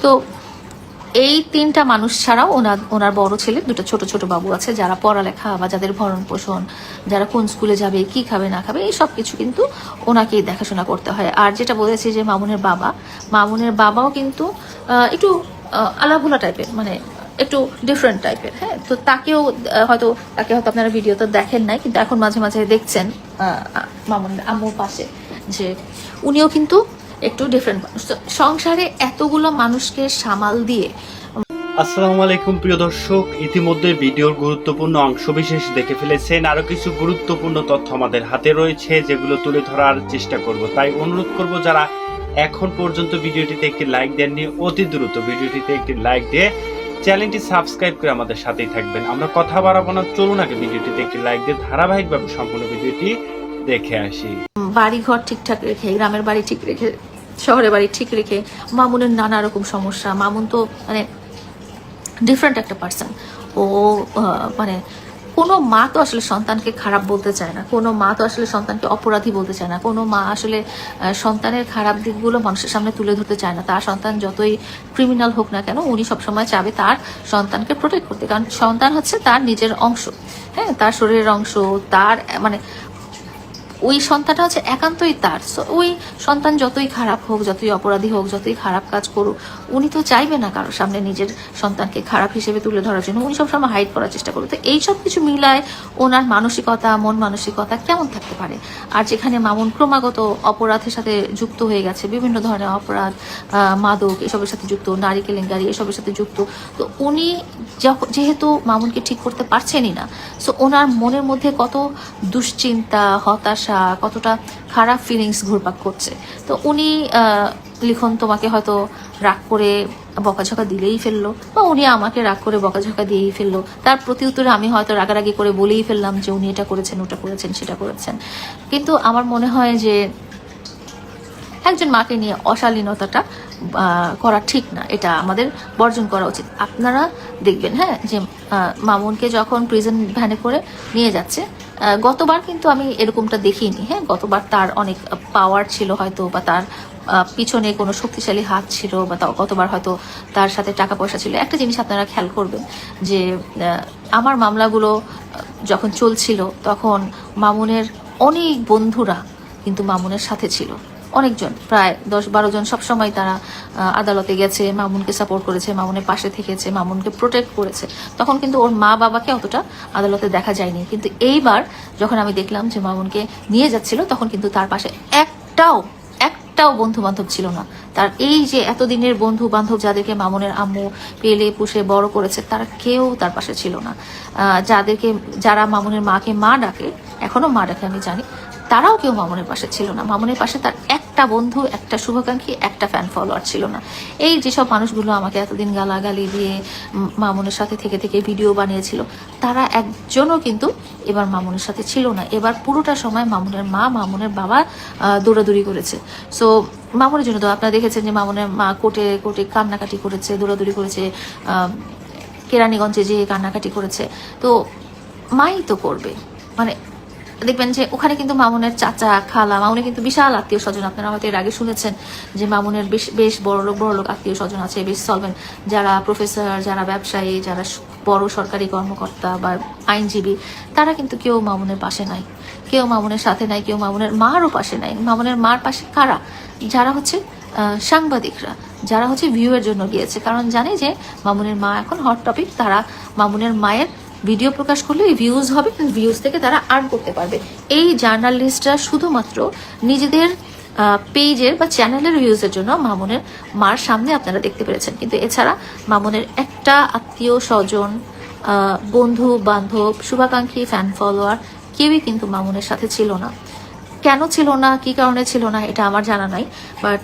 তো এই তিনটা মানুষ ছাড়াও ওনার বড় ছেলে দুটো ছোট ছোট বাবু আছে, যারা পড়ালেখা বা যাদের ভরণ পোষণ, যারা কোন স্কুলে যাবে, কি খাবে না খাবে, এই সব কিছু কিন্তু ওনাকেই দেখাশোনা করতে হয়। আর যেটা বলেছি যে মামুনের বাবাও কিন্তু একটু আলাভোলা টাইপের, মানে একটু ডিফারেন্ট টাইপের। হ্যাঁ, তো তাকে হয়তো আপনারা ভিডিওতে দেখেন নাই, কিন্তু এখন মাঝে মাঝে দেখছেন মামুনের আম্মুর পাশে যে উনিও কিন্তু একটু ডিফারেন্ট মানুষ। তো সংসারে এতগুলো মানুষকে সামাল দিয়ে। আসসালামু আলাইকুম প্রিয় দর্শক, ইতিমধ্যে ভিডিওর গুরুত্বপূর্ণ অংশবিশেষ দেখে ফেলেছেন। আরো কিছু গুরুত্বপূর্ণ তথ্য আমাদের হাতে রয়েছে, যেগুলো তুলে ধরার চেষ্টা করব। তাই অনুরোধ করব, যারা এখন পর্যন্ত ভিডিওটিতে একটি লাইক দেননি, অতি দ্রুত ভিডিওটিতে একটি লাইক দিয়ে চ্যানেলটি সাবস্ক্রাইব করে আমাদের সাথেই থাকবেন। আমরা কথা বাড়াবো না, চলুন আগে ভিডিওটিতে একটি লাইক দিয়ে ধারাবাহিকভাবে সম্পূর্ণ ভিডিওটি দেখে আসি। বাড়ি ঘর ঠিকঠাক রেখে, গ্রামের বাড়ি ঠিক রেখে, শহরের বাড়ি ঠিক রেখে, মামুনের নানা রকম সমস্যা। মামুন তো মানে ডিফারেন্ট একটা পার্সন। ও মানে কোনো মা তো আসলে সন্তানকে খারাপ বলতে চায় না, কোনো মা তো আসলে সন্তানকে অপরাধী বলতে চায় না, কোনো মা আসলে সন্তানের খারাপ দিকগুলো মানুষের সামনে তুলে ধরতে চায় না। তার সন্তান যতই ক্রিমিনাল হোক না কেন, উনি সবসময় চাবে তার সন্তানকে প্রোটেক্ট করতে, কারণ সন্তান হচ্ছে তার নিজের অংশ। হ্যাঁ, তার শরীরের অংশ, তার মানে ওই সন্তানটা হচ্ছে একান্তই তার। ওই সন্তান যতই খারাপ হোক, যতই অপরাধী হোক, যতই খারাপ কাজ করুক, উনি তো চাইবে না কারোর সামনে নিজের সন্তানকে খারাপ হিসেবে তুলে ধরার জন্য। উনি সবসময় হাইড করার চেষ্টা করবে। তো এইসব কিছু মিলায় ওনার মানসিকতা, মন মানসিকতা কেমন থাকতে পারে। আর যেখানে মামুন ক্রমাগত অপরাধের সাথে যুক্ত হয়ে গেছে, বিভিন্ন ধরনের অপরাধ, মাদক এসবের সাথে যুক্ত, নারী কেলেঙ্কারি এসবের সাথে যুক্ত, তো উনি যেহেতু মামুনকে ঠিক করতে পারছেনই না, সো ওনার মনের মধ্যে কত দুশ্চিন্তা, হতাশা, কতটা খারাপ ফিলিংস ঘুরপাক করছে। তো উনি লিখন তোমাকে হয়তো রাগ করে বকাঝকা দিলেই ফেললো, বা উনি আমাকে রাগ করে বকাঝকা দিয়েই ফেললো, তার প্রতি উত্তরে আমি হয়তো রাগারাগি করে বলেই ফেললাম যে উনি এটা করেছেন, ওটা করেছেন, সেটা করেছেন। কিন্তু আমার মনে হয় যে একজন মাকে নিয়ে অশালীনতাটা করা ঠিক না, এটা আমাদের বর্জন করা উচিত। আপনারা দেখবেন, হ্যাঁ, যে মামুনকে যখন প্রিজন ভ্যানে করে নিয়ে যাচ্ছে, গতবার কিন্তু আমি এরকমটা দেখিনি। হ্যাঁ, গতবার তার অনেক পাওয়ার ছিল হয়তো, বা তার পিছনে কোনো শক্তিশালী হাত ছিল, বা গতবার হয়তো তার সাথে টাকা পয়সা ছিল। একটা জিনিস আপনারা খেয়াল করবেন যে আমার মামলাগুলো যখন চলছিল, তখন মামুনের অনেক বন্ধুরা কিন্তু মামুনের সাথে ছিল। অনেকজন, প্রায় 10-12 জন সবসময় তারা আদালতে গেছে, মামুনকে সাপোর্ট করেছে, মামুনের পাশে থেকেছে, মামুনকে প্রোটেক্ট করেছে। তখন কিন্তু ওর মা বাবাকে অতটা আদালতে দেখা যায়নি। কিন্তু এইবার যখন আমি দেখলাম যে মামুনকে নিয়ে যাচ্ছিল, তখন কিন্তু তার পাশে একটাও বন্ধু বান্ধব ছিল না। তার এই যে এতদিনের বন্ধু বান্ধব, যাদেরকে মামুনের আম্মু পেলে পুষে বড় করেছে, তারা কেউ তার পাশে ছিল না। যারা মামুনের মাকে মা ডাকে, এখনো মা ডাকে আমি জানি, তারাও কেউ মামুনের পাশে ছিল না। মামুনের পাশে তার একটা বন্ধু, একটা শুভাকাঙ্ক্ষী, একটা ফ্যান ফলোয়ার ছিল না। এই যেসব মানুষগুলো আমাকে এতদিন গালাগালি দিয়ে মামুনের সাথে থেকে থেকে ভিডিও বানিয়েছিল, তারা একজনও কিন্তু এবার মামুনের সাথে ছিল না। এবার পুরোটা সময় মামুনের মা, মামুনের বাবা দৌড়াদৌড়ি করেছে। সো মামুনের জন্য তো আপনারা দেখেছেন যে মামুনের মা কোর্টে কোর্টে কান্নাকাটি করেছে, দৌড়াদৌড়ি করেছে, কেরানীগঞ্জে যে কান্নাকাটি করেছে। তো মাই তো করবে, মানে দেখবেন যে ওখানে কিন্তু মামুনের চাচা, খালা, মামুনের কিন্তু বিশাল আত্মীয় স্বজন। আপনারা হয়তো এর আগে শুনেছেন যে মামুনের বেশ বড় লোক আত্মীয় স্বজন আছে, বেশ সলভেন্ট, যারা প্রফেসর, যারা ব্যবসায়ী, যারা বড় সরকারি কর্মকর্তা বা আইনজীবী, তারা কিন্তু কেউ মামুনের পাশে নাই, কেউ মামুনের সাথে নাই, কেউ মামুনের মারও পাশে নাই। মামুনের মার পাশে কারা? যারা হচ্ছে সাংবাদিকরা, যারা হচ্ছে ভিউয়ের জন্য গিয়েছে, কারণ জানে যে মামুনের মা এখন হট টপিক। তারা মামুনের মায়ের ভিডিও প্রকাশ করলে ভিউজ হবে, ভিউজ থেকে তারা আর্ন করতে পারবে। এই জার্নালিস্টরা শুধুমাত্র নিজেদের পেজের বা চ্যানেলের ভিউজের জন্য মামুনের মার সামনে আপনারা দেখতে পেরেছেন, কিন্তু এছাড়া মামুনের একটা আত্মীয় স্বজন, বন্ধু বান্ধব, শুভাকাঙ্ক্ষী, ফ্যান ফলোয়ার কেউই কিন্তু মামুনের সাথে ছিল না। কেন ছিল না, কি কারণে ছিল না, এটা আমার জানা নাই। বাট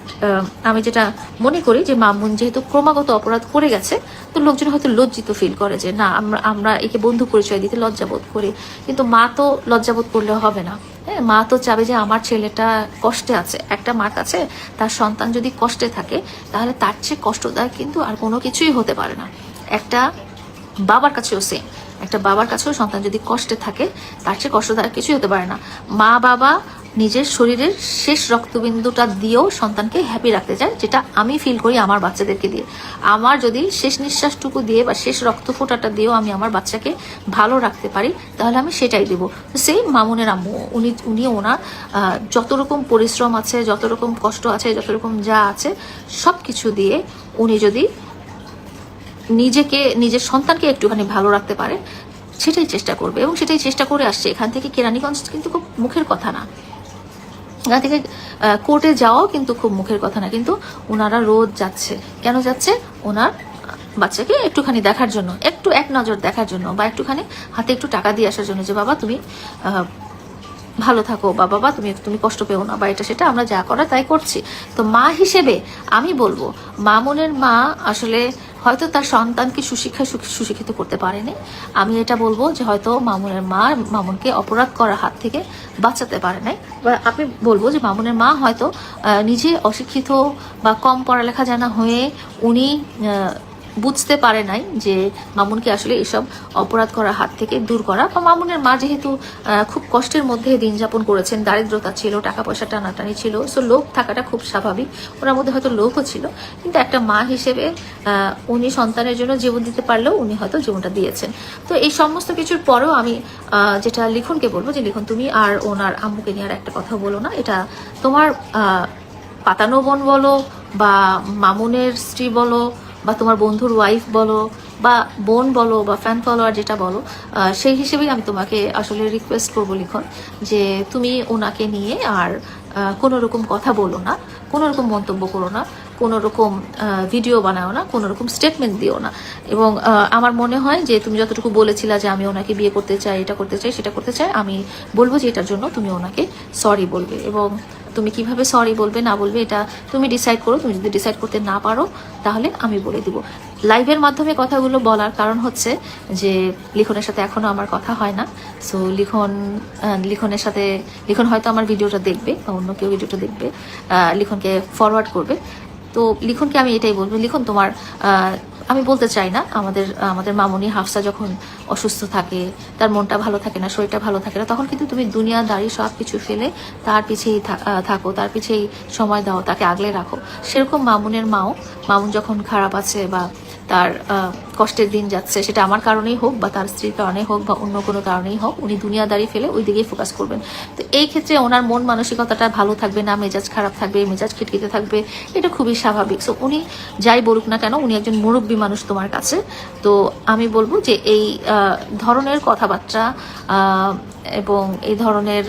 আমি যেটা মনে করি যে মামুন যেহেতু ক্রমাগত অপরাধ করে গেছে, তো লোকজন হয়তো লজ্জিত ফিল করে যে না, আমরা একে বন্ধু পরিচয় দিতে লজ্জাবোধ করি। কিন্তু মা তো লজ্জাবোধ করলে হবে না। হ্যাঁ, মা তো চাবে যে আমার ছেলেটা কষ্টে আছে। একটা মার কাছে তার সন্তান যদি কষ্টে থাকে, তাহলে তার চেয়ে কষ্টদায়ক কিন্তু আর কোনো কিছুই হতে পারে না। একটা বাবার কাছেও সেম, একটা বাবার কাছেও সন্তান যদি কষ্টে থাকে, তার চেয়ে কষ্টদায়ক কিছুই হতে পারে না। মা বাবা নিজের শরীরের শেষ রক্তবিন্দুটা দিয়েও সন্তানকে হ্যাপি রাখতে চায়, যেটা আমি ফিল করি আমার বাচ্চাদেরকে দিয়ে। আমার যদি শেষ নিঃশ্বাসটুকু দিয়ে বা শেষ রক্ত ফোঁটাটা দিয়েও আমি আমার বাচ্চাকে ভালো রাখতে পারি, তাহলে আমি সেটাই দেবো। সেই মামুনের আম্মু উনি ওনার যত রকম পরিশ্রম আছে, যত রকম কষ্ট আছে, যত রকম যা আছে সব কিছু দিয়ে উনি যদি নিজের সন্তানকে একটুখানি ভালো রাখতে পারে, সেটাই চেষ্টা করবে এবং সেটাই চেষ্টা করে আসছে। এখান থেকে কেরানীগঞ্জ কিন্তু খুব মুখের কথা না, এখান থেকে কোর্টে যাওয়াও কিন্তু খুব মুখের কথা না, কিন্তু ওনারা রোজ যাচ্ছে। কেন যাচ্ছে? ওনার বাচ্চাকে একটুখানি দেখার জন্য, একটু এক নজর দেখার জন্য, বা একটুখানি হাতে একটু টাকা দিয়ে আসার জন্য, যে বাবা তুমি ভালো থাকো, বা বাবা তুমি কষ্ট পেও না, বা এটা সেটা আমরা যা করার তাই করছি। তো মা হিসেবে আমি বলবো, মামুনের মা আসলে হয়তো তার সন্তানকে সুশিক্ষিত করতে পারেনি। আমি এটা বলবো যে হয়তো মামুনের মা মামুনকে অপরাধ করার হাত থেকে বাঁচাতে পারে নাই, বা আমি বলবো যে মামুনের মা হয়তো নিজে অশিক্ষিত বা কম পড়ালেখা জানা হয়ে উনি বুঝতে পারে নাই যে মামুনকে আসলে এসব অপরাধ করার হাত থেকে দূর করা। বা মামুনের মা যেহেতু খুব কষ্টের মধ্যে দিন যাপন করেছেন, দারিদ্রতা ছিল, টাকা পয়সা টানাটানি ছিল, সো লোভ থাকাটা খুব স্বাভাবিক, ওনার মধ্যে হয়তো লোভও ছিল। কিন্তু একটা মা হিসেবে উনি সন্তানের জন্য জীবন দিতে পারলেও উনি হয়তো জীবনটা দিয়েছেন। তো এই সমস্ত কিছুর পরেও আমি যেটা লিখনকে বলবো, যে লিখন তুমি আর ওনার আম্মুকে নিয়ে আর একটা কথা বলো না। এটা তোমার পাতানো বোন বলো, বা মামুনের স্ত্রী বলো, বা তোমার বন্ধুর ওয়াইফ বলো, বা বোন বলো, বা ফ্যান ফলোয়ার যেটা বলো, সেই হিসেবেই আমি তোমাকে আসলে রিকোয়েস্ট করবো লিখন, যে তুমি ওনাকে নিয়ে আর কোনো রকম কথা বলো না, কোনো রকম মন্তব্য করো না, কোনো রকম ভিডিও বানাও না, কোনো রকম স্টেটমেন্ট দিও না। এবং আমার মনে হয় যে তুমি যতটুকু বলেছিলা যে আমি ওনাকে বিয়ে করতে চাই, এটা করতে চাই, সেটা করতে চাই, আমি বলবো যে এটার জন্য তুমি ওনাকে সরি বলবে। এবং তুমি কিভাবে সরি বলবে না বলবে এটা তুমি ডিসাইড করো। তুমি যদি ডিসাইড করতে না পারো তাহলে আমি বলে দিব। লাইভের মাধ্যমে কথাগুলো বলার কারণ হচ্ছে যে লিখনের সাথে এখনো আমার কথা হয় না। সো লিখনের সাথে লিখন হয়তো আমার ভিডিওটা দেখবে, বা অন্য কেউ ভিডিওটা দেখবে, লিখনকে ফরওয়ার্ড করবে। তো লিখনকে আমি এটাই বলবো, লিখন তোমার আমি বলতে চাই না, আমাদের মামুনি হাফসা যখন অসুস্থ থাকে, তার মনটা ভালো থাকে না, শরীরটা ভালো থাকে না, তখন কিন্তু তুমি দুনিয়াদারি সব কিছু ফেলে তার পিছেই থাকো, তার পিছেই সময় দাও, তাকে আগলে রাখো। সেরকম মামুন যখন খারাপ আছে বা তার কষ্টের দিন যাচ্ছে, সেটা আমার কারণেই হোক, বা তার স্ত্রীর কারণেই হোক, বা অন্য কোনো কারণেই হোক, উনি দুনিয়াদারি ফেলে ওই দিকেই ফোকাস করবেন। তো এই ক্ষেত্রে ওনার মন মানসিকতাটা ভালো থাকবে না, মেজাজ খারাপ থাকবে, মেজাজ খিটখিটে থাকবে, এটা খুবই স্বাভাবিক। সো উনি যাই বলুক না কেন, উনি একজন মুরব্বী মানুষ তোমার কাছে। তো আমি বলবো যে এই ধরনের কথাবার্তা এবং এই ধরনের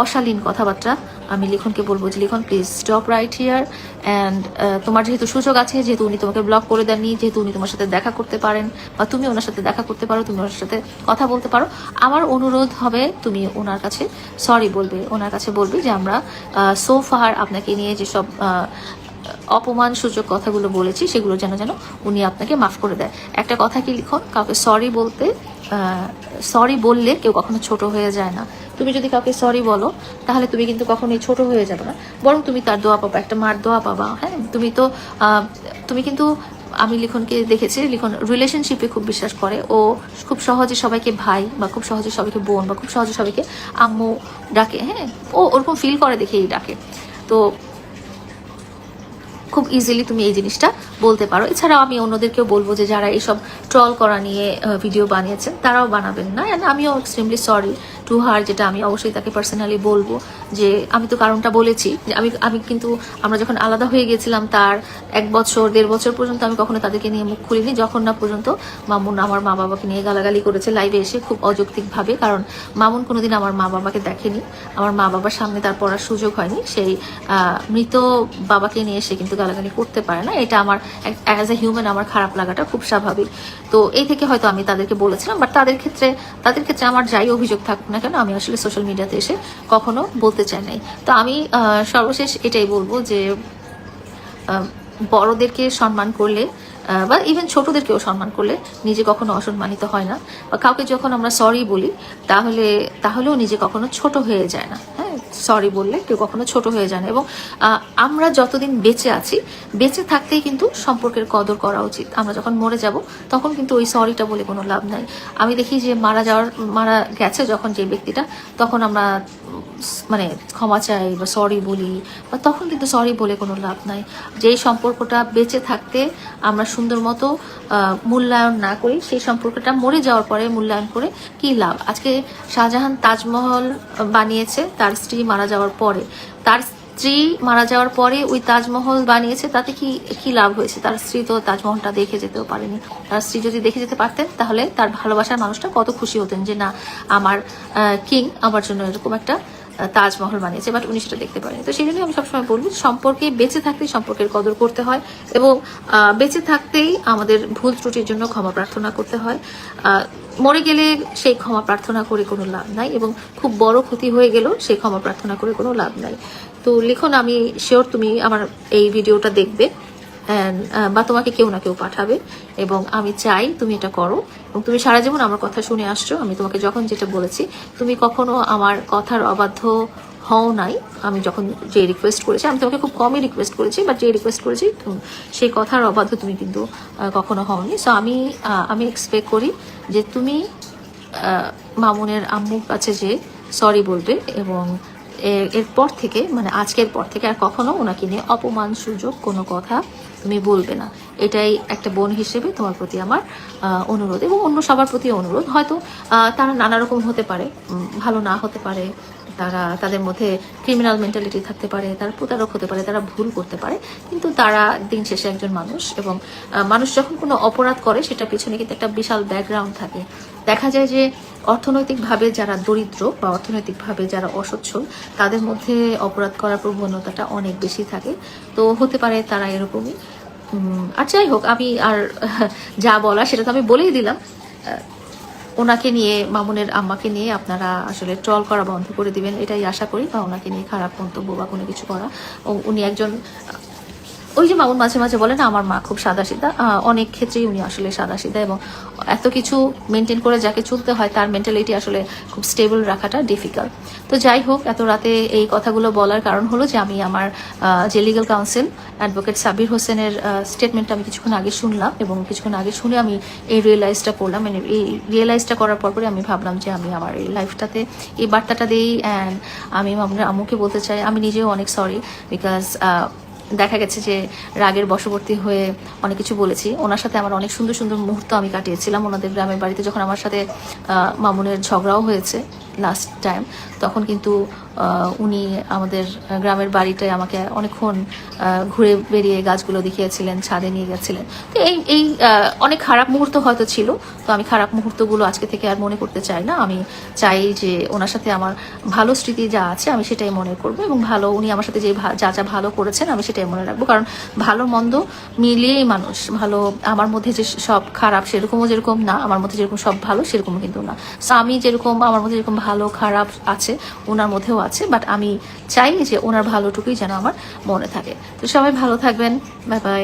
অশালীন কথাবার্তা আমি লিখনকে বলবো যে লিখন please stop right here. And তোমার যেহেতু সুযোগ আছে, যেহেতু উনি তোমাকে ব্লক করে দেননি, যেহেতু উনি তোমার সাথে দেখা করতে পারেন, বা তুমি ওনার সাথে দেখা করতে পারো, তুমি ওনার সাথে কথা বলতে পারো, আমার অনুরোধ হবে তুমি ওনার কাছে সরি বলবে। ওনার কাছে বলবে যে আমরা সো ফার আপনাকে নিয়ে যেসব অপমান সূচক কথাগুলো বলেছি, সেগুলো যেন উনি আপনাকে মাফ করে দেয়। একটা কথা কি লিখন, কাউকে সরি বললে কেউ কখনো ছোট হয়ে যায় না। তুমি যদি কাউকে সরি বলো তাহলে তুমি কিন্তু কখনোই ছোট হয়ে যাবে না, বরং তুমি তার দোয়া পাবা, একটা মার দোয়া পাবা। হ্যাঁ, তুমি কিন্তু আমি লিখনকে দেখেছি, লিখন রিলেশনশিপে খুব বিশ্বাস করে। ও খুব সহজে সবাইকে ভাই, বা খুব সহজে সবাইকে বোন, বা খুব সহজে সবাইকে আম্মু ডাকে। হ্যাঁ, ও ওরকম ফিল করে দেখেই ডাকে। তো খুব ইজিলি তুমি এই জিনিসটা বলতে পারো। এছাড়াও আমি অন্যদেরকেও বলবো যে যারা এইসব ট্রল করা নিয়ে ভিডিও বানিয়েছেন তারাও বানাবেন না। অ্যান্ড আমিও এক্সট্রিমলি সরি টু হার, যেটা আমি অবশ্যই তাকে পার্সোনালি বলবো যে আমি তো কারণটা বলেছি যে আমি কিন্তু আমরা যখন আলাদা হয়ে গেছিলাম তার 1 বছর 1.5 বছর পর্যন্ত আমি কখনো তাদেরকে নিয়ে মুখ খুলিনি, যখন না পর্যন্ত মামুন আমার মা বাবাকে নিয়ে গালাগালি করেছে লাইভে এসে খুব অযৌক্তিকভাবে। কারণ মামুন কোনোদিন আমার মা বাবাকে দেখেনি, আমার মা বাবার সামনে তার পড়ার সুযোগ হয়নি। সেই মৃত বাবাকে নিয়ে সে কিন্তু গালাগালি করতে পারে না। এটা আমার অ্যাজ এ হিউম্যান আমার খারাপ লাগাটা খুব স্বাভাবিক। তো এই থেকে হয়তো আমি তাদেরকে বলেছিলাম, বাট তাদের ক্ষেত্রে আমার যাই অভিযোগ থাকুক না কেন, আমি আসলে সোশ্যাল মিডিয়াতে এসে কখনো বলতে চাই নাই। তো আমি সর্বশেষ এটাই বলবো যে বড়দেরকে সম্মান করলে, বা ইভেন ছোটদেরকেও সম্মান করলে নিজে কখনো অসম্মানিত হয় না। বা কাউকে যখন আমরা সরি বলি তাহলেও নিজে কখনো ছোট হয়ে যায় না। হ্যাঁ, সরি বললে কেউ কখনো ছোট হয়ে যায় না। এবং আমরা যতদিন বেঁচে আছি, বেঁচে থাকতেই কিন্তু সম্পর্কের কদর করা উচিত। আমরা যখন মরে যাব তখন কিন্তু ওই সরিটা বলে কোনো লাভ নাই। আমি দেখি যে মারা গেছে যখন যে ব্যক্তিটা, তখন আমরা মানে ক্ষমা চাই বা সরি বলি, বা তখন কিন্তু সরি বলে কোনো লাভ নাই। যেই সম্পর্কটা বেঁচে থাকতে আমরা সুন্দর মতো মূল্যায়ন না করি, সেই সম্পর্কটা মরে যাওয়ার পরে মূল্যায়ন করে কি লাভ? আজকে শাহজাহান তাজমহল বানিয়েছে তার স্ত্রী মারা যাওয়ার পরে, তার স্ত্রী মারা যাওয়ার পরে ওই তাজমহল বানিয়েছে, তাতে কি কি লাভ হয়েছে? তার স্ত্রী তো তাজমহলটা দেখে যেতেও পারেনি। তার স্ত্রী যদি দেখে যেতে পারতেন তাহলে তার ভালোবাসার মানুষটা কত খুশি হতেন যে না, আমার কিং আমার জন্য এরকম একটা তাজমহল বানিয়েছে, বাট উনি সেটা দেখতে পারেনি। তো সেই জন্যই আমি সবসময় বলবো, সম্পর্কে বেঁচে থাকতেই সম্পর্কের কদর করতে হয়, এবং বেঁচে থাকতেই আমাদের ভুল ত্রুটির জন্য ক্ষমা প্রার্থনা করতে হয়। মরে গেলে সেই ক্ষমা প্রার্থনা করে কোনো লাভ নাই, এবং খুব বড় ক্ষতি হয়ে গেলেও সেই ক্ষমা প্রার্থনা করে কোনো লাভ নাই। তো লিখন, আমি শিওর তুমি আমার এই ভিডিওটা দেখবে, বা তোমাকে কেউ না কেউ পাঠাবে, এবং আমি চাই তুমি এটা করো। এবং তুমি সারা জীবন আমার কথা শুনে আসছো, আমি তোমাকে যখন যেটা বলেছি তুমি কখনো আমার কথার অবাধ্য হও নাই। আমি যখন যে রিকোয়েস্ট করেছি, আমি তোমাকে খুব কমই রিকোয়েস্ট করেছি, বাট যে রিকোয়েস্ট করেছি সেই কথার অবাধ্য তুমি কিন্তু কখনো হওনি। সো আমি এক্সপেক্ট করি যে তুমি মামুনের আম্মুর কাছে যে সরি বলবে, এবং এরপর থেকে মানে আজকের পর থেকে আর কখনো ওনাকে নিয়ে অপমান সুযোগ কোনো কথা তুমি বলবে না। এটাই একটা বোন হিসেবে তোমার প্রতি আমার অনুরোধ, এবং অন্য সবার প্রতি অনুরোধ। হয়তো তারা নানা রকম হতে পারে, ভালো না হতে পারে, তাদের মধ্যে ক্রিমিনাল মেন্টালিটি থাকতে পারে, তারা প্রতারক হতে পারে, তারা ভুল করতে পারে, কিন্তু তারা দিন শেষে একজন মানুষ। এবং মানুষ যখন কোনো অপরাধ করে সেটা পিছনে কিন্তু একটা বিশাল ব্যাকগ্রাউন্ড থাকে। দেখা যায় যে অর্থনৈতিকভাবে যারা দরিদ্র বা অর্থনৈতিকভাবে যারা অসচ্ছল, তাদের মধ্যে অপরাধ করার প্রবণতাটা অনেক বেশি থাকে। তো হতে পারে তারা এরকমই। আর যাই হোক, আমি আর যা বলা সেটা তো আমি বলেই দিলাম। ওনাকে নিয়ে, মামুনের আম্মাকে নিয়ে আপনারা আসলে ট্রল করা বন্ধ করে দিবেন, এটাই আশা করি, বা ওনাকে নিয়ে খারাপ মন্তব্য বা কোনো কিছু করা। উনি একজন, ওই যে মামুন মাঝে মাঝে বলে না আমার মা খুব সাদাসিধা, অনেক ক্ষেত্রেই উনি আসলে সাদাসিধা, এবং এত কিছু মেনটেন করে যাকে চলতে হয় তার মেন্টালিটি আসলে খুব স্টেবল রাখাটা ডিফিকাল্ট। তো যাই হোক, এত রাতে এই কথাগুলো বলার কারণ হলো যে আমি আমার যে লিগ্যাল কাউন্সিল অ্যাডভোকেট সাবির হোসেনের স্টেটমেন্টটা আমি কিছুক্ষণ আগে শুনলাম, এবং কিছুক্ষণ আগে শুনে আমি এই রিয়েলাইজটা করলাম। মানে এই রিয়েলাইজটা করার পরে আমি ভাবলাম যে আমি আমার এই লাইফটাতে এই বার্তাটা দিই, অ্যান্ড আমি মামুনের আম্মুকে বলতে চাই আমি নিজেও অনেক সরি, বিকজ দেখা গেছে যে রাগের বশবর্তী হয়ে অনেক কিছু বলেছি। ওনার সাথে আমার অনেক সুন্দর সুন্দর মুহূর্ত আমি কাটিয়েছিলাম ওনাদের গ্রামের বাড়িতে। যখন আমার সাথে মামুনের ঝগড়াও হয়েছে লাস্ট টাইম, তখন কিন্তু উনি আমাদের গ্রামের বাড়িটায় আমাকে অনেকক্ষণ ঘুরে বেরিয়ে গাছগুলো দেখিয়েছিলেন, ছাদে নিয়ে গেছিলেন। তো এই অনেক খারাপ মুহূর্ত হয়তো ছিল, তো আমি খারাপ মুহূর্তগুলো আজকে থেকে আর মনে করতে চাই না। আমি চাই যে ওনার সাথে আমার ভালো স্মৃতি যা আছে আমি সেটাই মনে করবো, এবং ভালো উনি আমার সাথে যে যা যা ভালো করেছেন আমি সেটাই মনে রাখবো। কারণ ভালো মন্দ মিলিয়েই মানুষ ভালো। আমার মধ্যে যে সব খারাপ সেরকমও যেরকম না, আমার মধ্যে যেরকম সব ভালো সেরকমও কিন্তু না। সো আমি যেরকম, আমার মধ্যে যেরকম ভালো খারাপ আছে ওনার মধ্যেও আছে, বাট আমি চাই যে ওনার ভালোটুকুই যেন আমার মনে থাকে। তো সবাই ভালো থাকবেন, বাই বাই।